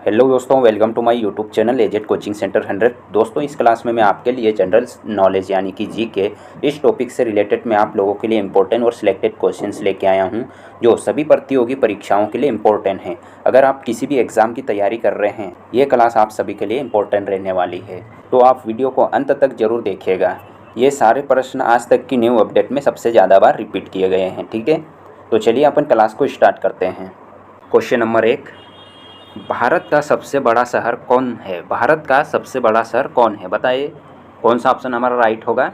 Hello दोस्तों, welcome to my YouTube channel AZ coaching centre 100। दोस्तों, इस क्लास में मैं आपके लिए जनरल नॉलेज यानी कि जी के इस टॉपिक से रिलेटेड मैं आप लोगों के लिए इंपॉर्टेंट और सिलेक्टेड क्वेश्चंस लेके आया हूं जो सभी प्रतियोगी परीक्षाओं के लिए इंपॉर्टेंट हैं। अगर आप किसी भी एग्ज़ाम की तैयारी कर रहे हैं, ये क्लास आप सभी के लिए इंपॉर्टेंट रहने वाली है, तो आप वीडियो को अंत तक ज़रूर देखिएगा। ये सारे प्रश्न आज तक की न्यू अपडेट में सबसे ज़्यादा बार रिपीट किए गए हैं। ठीक है, तो चलिए अपन क्लास को स्टार्ट करते हैं। क्वेश्चन नंबर 1, भारत का सबसे बड़ा शहर कौन है? भारत का सबसे बड़ा शहर कौन है? बताइए कौन सा ऑप्शन हमारा राइट होगा।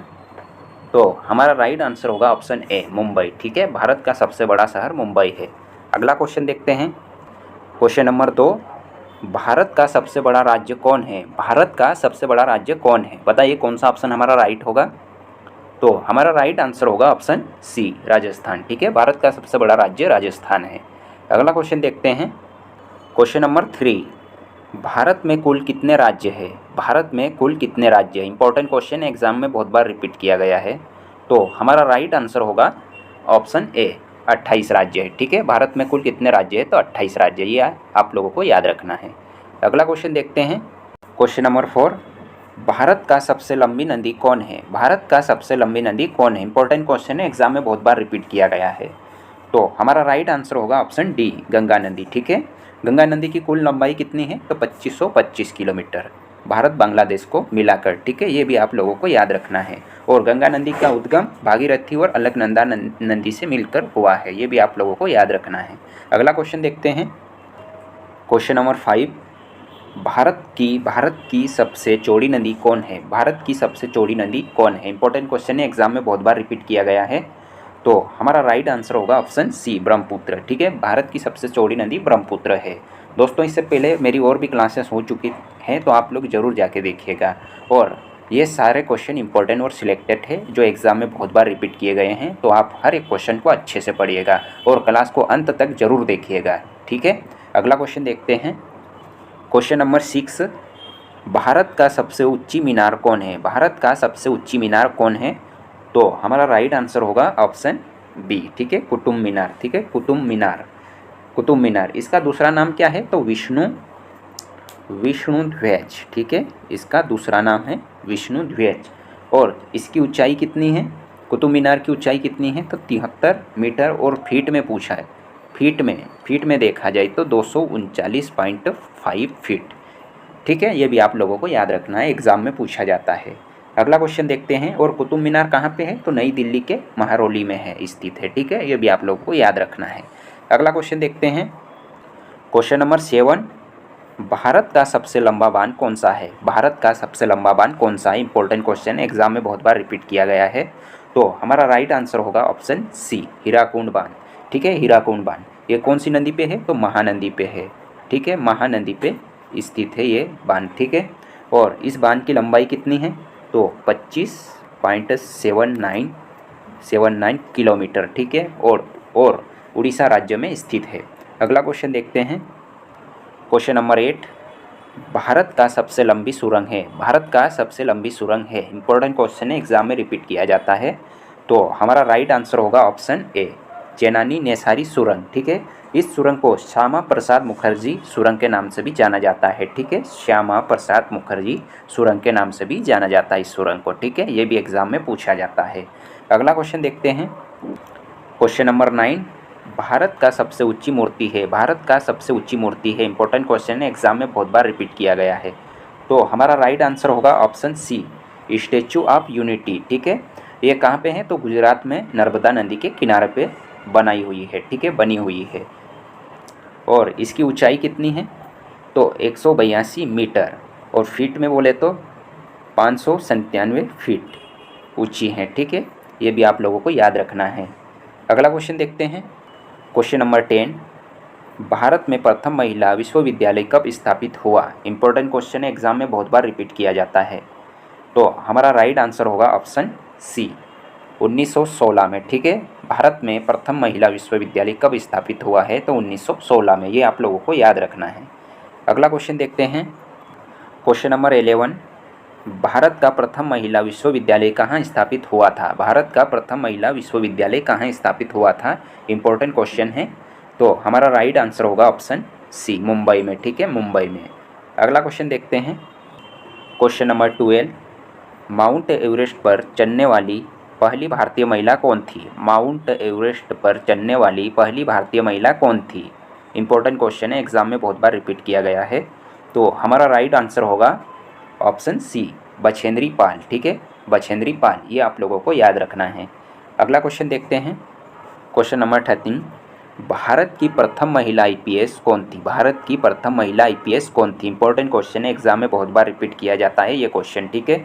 तो हमारा राइट आंसर होगा ऑप्शन ए, मुंबई। ठीक है, भारत का सबसे बड़ा शहर मुंबई है। अगला क्वेश्चन देखते हैं। क्वेश्चन नंबर 2, भारत का सबसे बड़ा राज्य कौन है? भारत का सबसे बड़ा राज्य कौन है? बताइए कौन सा ऑप्शन हमारा राइट होगा। तो हमारा राइट आंसर होगा ऑप्शन सी, राजस्थान। ठीक है, भारत का सबसे बड़ा राज्य राजस्थान है। अगला क्वेश्चन देखते हैं। क्वेश्चन नंबर 3, भारत में कुल कितने राज्य हैं? भारत में कुल कितने राज्य हैं? इंपॉर्टेंट क्वेश्चन है, एग्जाम में बहुत बार रिपीट किया गया है। तो हमारा राइट आंसर होगा ऑप्शन ए, 28 राज्य है। ठीक है, भारत में कुल कितने राज्य है? तो 28 राज्य, ये आप लोगों को याद रखना है। अगला क्वेश्चन देखते हैं। क्वेश्चन नंबर 4, भारत का सबसे लंबी नदी कौन है? भारत का सबसे लंबी नदी कौन है? इंपॉर्टेंट क्वेश्चन है, एग्जाम में बहुत बार रिपीट किया गया है। तो हमारा राइट आंसर होगा ऑप्शन डी, गंगा नदी। ठीक है, गंगा नदी की कुल लंबाई कितनी है? तो 2525 किलोमीटर, भारत बांग्लादेश को मिलाकर। ठीक है, ये भी आप लोगों को याद रखना है। और गंगा नदी का उद्गम भागीरथी और अलकनंदा नदी से मिलकर हुआ है, ये भी आप लोगों को याद रखना है। अगला क्वेश्चन देखते हैं। क्वेश्चन नंबर 5, भारत की सबसे चौड़ी नदी कौन है? भारत की सबसे चौड़ी नदी कौन है? इंपॉर्टेंट क्वेश्चन है, एग्जाम में बहुत बार रिपीट किया गया है। तो हमारा राइट आंसर होगा ऑप्शन सी, ब्रह्मपुत्र। ठीक है, भारत की सबसे चौड़ी नदी ब्रह्मपुत्र है। दोस्तों, इससे पहले मेरी और भी क्लासेस हो चुकी हैं, तो आप लोग ज़रूर जाके देखिएगा। और ये सारे क्वेश्चन इंपॉर्टेंट और सिलेक्टेड है जो एग्ज़ाम में बहुत बार रिपीट किए गए हैं, तो आप हर एक क्वेश्चन को अच्छे से पढ़िएगा और क्लास को अंत तक ज़रूर देखिएगा। ठीक है, अगला क्वेश्चन देखते हैं। क्वेश्चन नंबर 6, भारत का सबसे ऊंची मीनार कौन है? भारत का सबसे ऊंची मीनार कौन है? तो हमारा राइट आंसर होगा ऑप्शन बी। ठीक है, कुतुब मीनार। ठीक है, कुतुब मीनार, कुतुब मीनार। इसका दूसरा नाम क्या है? तो विष्णु ध्वज। ठीक है, इसका दूसरा नाम है विष्णु ध्वज। और इसकी ऊंचाई कितनी है? कुतुब मीनार की ऊंचाई कितनी है? तो 73 मीटर। और फीट में पूछा है, फीट में देखा जाए तो 239.5 फीट। ठीक है, ये भी आप लोगों को याद रखना है, एग्ज़ाम में पूछा जाता है। अगला क्वेश्चन देखते हैं। और कुतुब मीनार कहाँ पे है? तो नई दिल्ली के महरौली में है स्थित है। ठीक है, ये भी आप लोगों को याद रखना है। अगला क्वेश्चन देखते हैं। क्वेश्चन नंबर 7, भारत का सबसे लंबा बांध कौन सा है? भारत का सबसे लंबा बांध कौन सा है? इंपॉर्टेंट क्वेश्चन है, एग्जाम में बहुत बार रिपीट किया गया है। तो हमारा राइट आंसर होगा ऑप्शन सी, हीराकुंड बांध। ठीक है, हीराकुंड बांध। ये कौन सी नदी पे है? तो महानदी पे है। ठीक है, महानदी पे स्थित है ये बांध। ठीक है, और इस बांध की लंबाई कितनी है? तो 25.79 किलोमीटर। ठीक है, और उड़ीसा राज्य में स्थित है। अगला क्वेश्चन देखते हैं। क्वेश्चन नंबर 8, भारत का सबसे लंबी सुरंग है? भारत का सबसे लंबी सुरंग है। इंपॉर्टेंट क्वेश्चन है, एग्जाम में रिपीट किया जाता है। तो हमारा राइट आंसर होगा ऑप्शन ए, चेनानी नेसारी सुरंग। ठीक है, इस सुरंग को श्यामा प्रसाद मुखर्जी सुरंग के नाम से भी जाना जाता है। ठीक है, श्यामा प्रसाद मुखर्जी सुरंग के नाम से भी जाना जाता है इस सुरंग को। ठीक है, ये भी एग्जाम में पूछा जाता है। अगला क्वेश्चन देखते हैं। क्वेश्चन नंबर 9, भारत का सबसे ऊंची मूर्ति है? भारत का सबसे ऊंची मूर्ति है। इंपॉर्टेंट क्वेश्चन है, एग्जाम में बहुत बार रिपीट किया गया है। तो हमारा राइट आंसर होगा option C, Statue of Unity. ठीक है, ये कहाँ पे है? तो गुजरात में नर्मदा नदी के किनारे पे बनाई हुई है। ठीक है, बनी हुई है। और इसकी ऊंचाई कितनी है? तो 182 मीटर। और फीट में बोले तो 597 फीट ऊंची है। ठीक है, ये भी आप लोगों को याद रखना है। अगला क्वेश्चन देखते हैं। क्वेश्चन नंबर 10, भारत में प्रथम महिला विश्वविद्यालय कब स्थापित हुआ? इंपॉर्टेंट क्वेश्चन है, एग्जाम में बहुत बार रिपीट किया जाता है। तो हमारा राइट आंसर होगा ऑप्शन सी, 1916 में। ठीक है, भारत में प्रथम महिला विश्वविद्यालय कब स्थापित हुआ है? तो 1916 में, ये आप लोगों को याद रखना है। अगला क्वेश्चन देखते हैं। क्वेश्चन नंबर 11, भारत का प्रथम महिला विश्वविद्यालय कहाँ स्थापित हुआ था? भारत का प्रथम महिला विश्वविद्यालय कहाँ स्थापित हुआ था? इंपॉर्टेंट क्वेश्चन है। तो हमारा राइट आंसर होगा ऑप्शन सी, मुंबई में, ठीक है, मुंबई में। अगला क्वेश्चन देखते हैं, क्वेश्चन नंबर 12, माउंट एवरेस्ट पर चढ़ने वाली पहली भारतीय महिला कौन थी? माउंट एवरेस्ट पर चढ़ने वाली पहली भारतीय महिला कौन थी? इंपॉर्टेंट क्वेश्चन है, एग्जाम में बहुत बार रिपीट किया गया है। तो हमारा राइट आंसर होगा ऑप्शन सी, बछेंद्री पाल, ठीक है, बछेंद्री पाल, ये आप लोगों को याद रखना है। अगला क्वेश्चन देखते हैं, क्वेश्चन नंबर 13, भारत की प्रथम महिला आईपीएस कौन थी? भारत की प्रथम महिला आईपीएस कौन थी? इंपॉर्टेंट क्वेश्चन है, एग्जाम में बहुत बार रिपीट किया जाता है ये क्वेश्चन, ठीक है।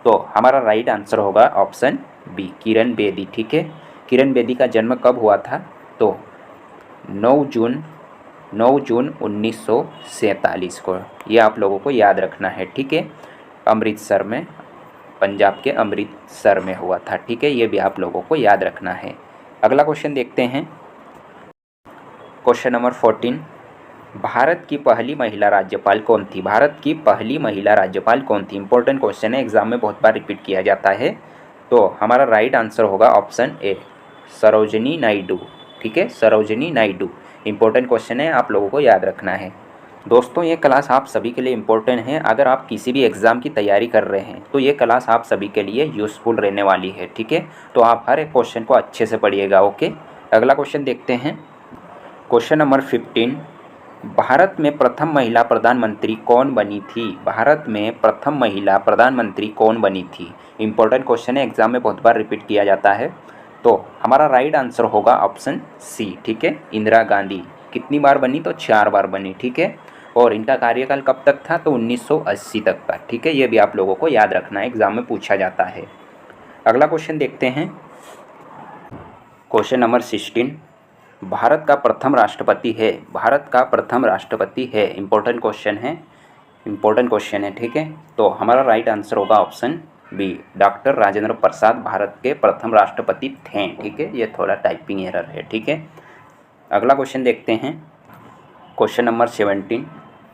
तो हमारा राइट आंसर होगा ऑप्शन बी, किरण बेदी, ठीक है। किरण बेदी का जन्म कब हुआ था? तो 9 जून 1947 को, ये आप लोगों को याद रखना है, ठीक है। अमृतसर में, पंजाब के अमृतसर में हुआ था, ठीक है, ये भी आप लोगों को याद रखना है। अगला क्वेश्चन देखते हैं, क्वेश्चन नंबर 14, भारत की पहली महिला राज्यपाल कौन थी? भारत की पहली महिला राज्यपाल कौन थी? इंपॉर्टेंट क्वेश्चन है, एग्जाम में बहुत बार रिपीट किया जाता है। तो हमारा राइट आंसर होगा ऑप्शन ए, सरोजिनी नायडू, ठीक है, सरोजिनी नायडू। इंपॉर्टेंट क्वेश्चन है, आप लोगों को याद रखना है। दोस्तों ये क्लास आप सभी के लिए इम्पोर्टेंट है। अगर आप किसी भी एग्ज़ाम की तैयारी कर रहे हैं तो ये क्लास आप सभी के लिए यूज़फुल रहने वाली है, ठीक है। तो आप हर एक क्वेश्चन को अच्छे से पढ़िएगा, ओके। अगला क्वेश्चन देखते हैं, क्वेश्चन नंबर 15, भारत में प्रथम महिला प्रधानमंत्री कौन बनी थी? भारत में प्रथम महिला प्रधानमंत्री कौन बनी थी? इंपॉर्टेंट क्वेश्चन है, एग्जाम में बहुत बार रिपीट किया जाता है। तो हमारा राइट आंसर होगा ऑप्शन सी, ठीक है, इंदिरा गांधी। कितनी बार बनी? तो 4 बार बनी, ठीक है। और इनका कार्यकाल कब तक था? तो 1980 तक का, ठीक है, ये भी आप लोगों को याद रखना है, एग्जाम में पूछा जाता है। अगला क्वेश्चन देखते हैं, क्वेश्चन नंबर 16, भारत का प्रथम राष्ट्रपति है, भारत का प्रथम राष्ट्रपति है। इंपॉर्टेंट क्वेश्चन है, इंपॉर्टेंट क्वेश्चन है, ठीक है। तो हमारा राइट आंसर होगा option B, doctor Rajendra Prasad Bharat के प्रथम राष्ट्रपति थे, ठीक है। ये थोड़ा टाइपिंग एरर है, ठीक है। अगला क्वेश्चन देखते हैं, क्वेश्चन नंबर 17,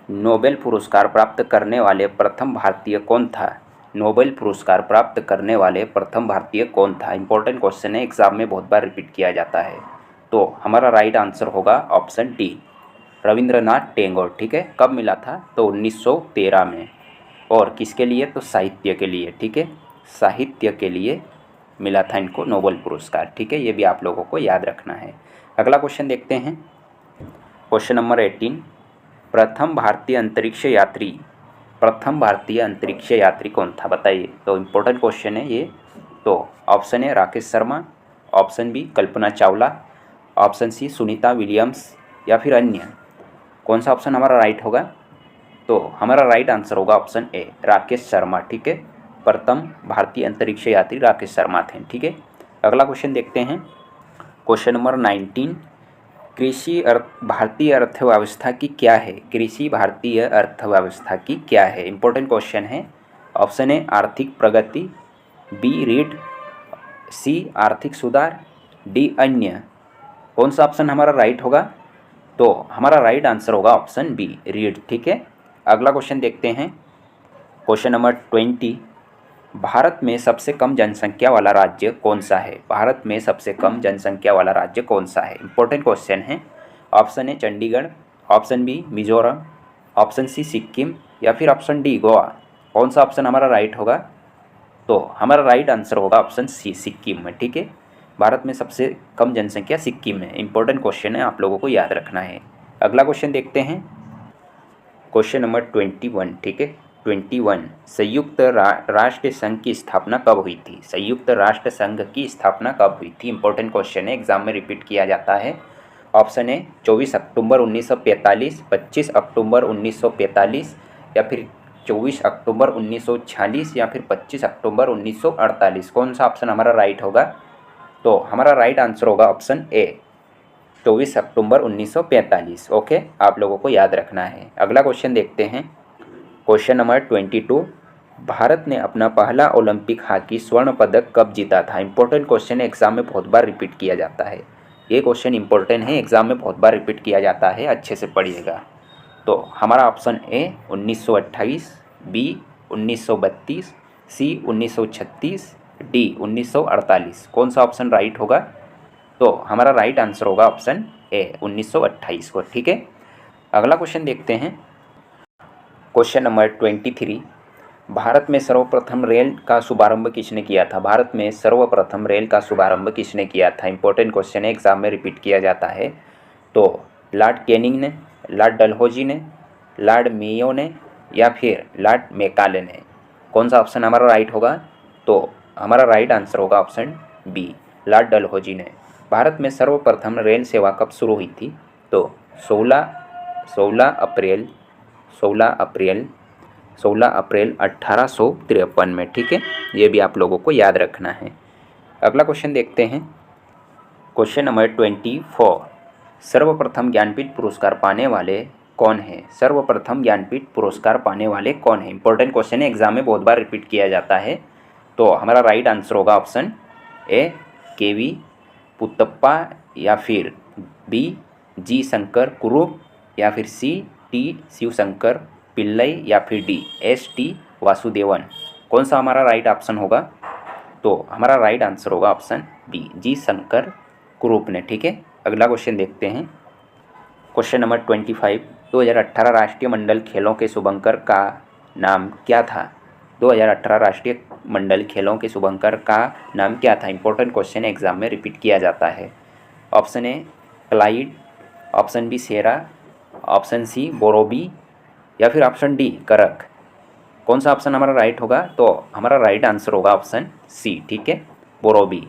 नोबेल पुरस्कार प्राप्त करने वाले प्रथम भारतीय कौन था? नोबेल पुरस्कार प्राप्त करने वाले प्रथम भारतीय कौन था? इंपॉर्टेंट क्वेश्चन है, एग्जाम में बहुत बार रिपीट किया जाता है। तो हमारा राइट आंसर होगा ऑप्शन डी, रविंद्रनाथ टैगोर, ठीक है। कब मिला था? तो 1913 में। और किसके लिए? तो साहित्य के लिए, ठीक है, साहित्य के लिए मिला था इनको नोबेल पुरस्कार, ठीक है, ये भी आप लोगों को याद रखना है। अगला क्वेश्चन देखते हैं, क्वेश्चन नंबर 18, प्रथम भारतीय अंतरिक्ष यात्री, प्रथम भारतीय अंतरिक्ष यात्री कौन था? बताइए। तो इम्पोर्टेंट क्वेश्चन है ये। तो option A Rakesh Sharma, option B Kalpana Chawla, option C Sunita Williams, या फिर अन्य। कौन सा ऑप्शन हमारा राइट होगा? तो हमारा राइट आंसर होगा ऑप्शन ए, राकेश शर्मा, ठीक है। प्रथम भारतीय अंतरिक्ष यात्री राकेश शर्मा थे, ठीक है। अगला क्वेश्चन देखते हैं, क्वेश्चन नंबर 19, कृषि भारतीय अर्थव्यवस्था की क्या है? कृषि भारतीय अर्थव्यवस्था की क्या है? इंपॉर्टेंट क्वेश्चन है। ऑप्शन ए आर्थिक प्रगति, बी रीढ़, सी आर्थिक सुधार, डी अन्य। कौन सा ऑप्शन हमारा राइट होगा? तो हमारा राइट आंसर होगा ऑप्शन बी, रीढ़, ठीक है। अगला क्वेश्चन देखते हैं, क्वेश्चन नंबर 20, भारत में सबसे कम जनसंख्या वाला राज्य कौन सा है? भारत में सबसे कम जनसंख्या वाला राज्य कौन सा है? इंपॉर्टेंट क्वेश्चन है। Option A Chandigarh, option B Mizoram, option C Sikkim, या फिर ऑप्शन डी गोवा। कौन सा ऑप्शन हमारा राइट होगा? तो हमारा राइट आंसर होगा ऑप्शन सी, सिक्किम में, ठीक है। भारत में सबसे कम जनसंख्या सिक्किम में। इंपॉर्टेंट क्वेश्चन है, आप लोगों को याद रखना है। अगला क्वेश्चन देखते हैं, क्वेश्चन नंबर 21, ठीक है, 21, संयुक्त राष्ट्र संघ की स्थापना कब हुई थी? संयुक्त राष्ट्र संघ की स्थापना कब हुई थी? इंपॉर्टेंट क्वेश्चन है, एग्जाम में रिपीट किया जाता है। ऑप्शन ए 24 अक्टूबर 1945, 25 अक्टूबर 1945, या फिर 24 अक्टूबर 1946, या फिर 25 अक्टूबर 1948। कौन सा ऑप्शन हमारा राइट होगा? तो हमारा राइट आंसर होगा ऑप्शन ए, 24 अक्टूबर 1945, ओके, आप लोगों को याद रखना है। अगला क्वेश्चन देखते हैं, क्वेश्चन नंबर 22, भारत ने अपना पहला ओलंपिक हॉकी स्वर्ण पदक कब जीता था? इंपॉर्टेंट क्वेश्चन है, एग्जाम में बहुत बार रिपीट किया जाता है। ये क्वेश्चन इंपॉर्टेंट है, एग्जाम में बहुत बार रिपीट किया जाता है, अच्छे से पढ़िएगा। तो हमारा option A 1928, B 1932, C 1936, D 1948। कौन सा ऑप्शन राइट होगा? तो हमारा राइट आंसर होगा ऑप्शन ए 1928 को, ठीक है। अगला क्वेश्चन देखते हैं। क्वेश्चन नंबर 23, भारत में सर्वप्रथम रेल का शुभारंभ किसने किया था? भारत में सर्वप्रथम रेल का शुभारंभ किसने किया था? इंपॉर्टेंट क्वेश्चन है, एग्जाम में रिपीट किया जाता है। तो लॉर्ड कैनिंग ने, लॉर्ड डलहौजी ने, लॉर्ड मेयो ने, या फिर लॉर्ड मैकाले ने? कौन सा ऑप्शन हमारा राइट होगा? तो हमारा राइट आंसर होगा ऑप्शन बी, लॉर्ड डलहौजी ने। भारत में सर्वप्रथम रेल सेवा कब शुरू हुई थी? तो 16 अप्रैल 1853 में। ठीक है, ये भी आप लोगों को याद रखना है। अगला क्वेश्चन देखते हैं। क्वेश्चन नंबर 24, सर्वप्रथम ज्ञानपीठ पुरस्कार पाने वाले कौन हैं? सर्वप्रथम ज्ञानपीठ पुरस्कार पाने वाले कौन हैं? इंपॉर्टेंट क्वेश्चन है, एग्जाम में बहुत बार रिपीट किया जाता है। तो हमारा राइट आंसर होगा ऑप्शन ए, केवी पुत्तप्पा, या फिर बी, जी शंकर कुरुप, या फिर सी, टी शिवशंकर पिल्लई, या फिर डी, एस टी वासुदेवन? कौन सा हमारा राइट ऑप्शन होगा? तो हमारा राइट आंसर होगा ऑप्शन बी, जी शंकर कुरुप ने। ठीक है, अगला क्वेश्चन देखते हैं। क्वेश्चन नंबर 25, 2018 राष्ट्रीय मंडल खेलों के शुभंकर का नाम क्या था? 2018 राष्ट्रीय मंडल खेलों के शुभंकर का नाम क्या था? इंपॉर्टेंट क्वेश्चन एग्जाम में रिपीट किया जाता है। Option A Clyde, option B Sera, option C Borobi, या फिर ऑप्शन डी करक? कौन सा ऑप्शन हमारा राइट होगा? तो हमारा राइट आंसर होगा ऑप्शन सी, ठीक है, बोरोबी।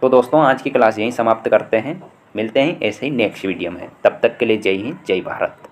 तो दोस्तों आज की क्लास यहीं समाप्त करते हैं, मिलते हैं ऐसे ही नेक्स्ट वीडियो में। तब तक के लिए जय हिंद, जय भारत।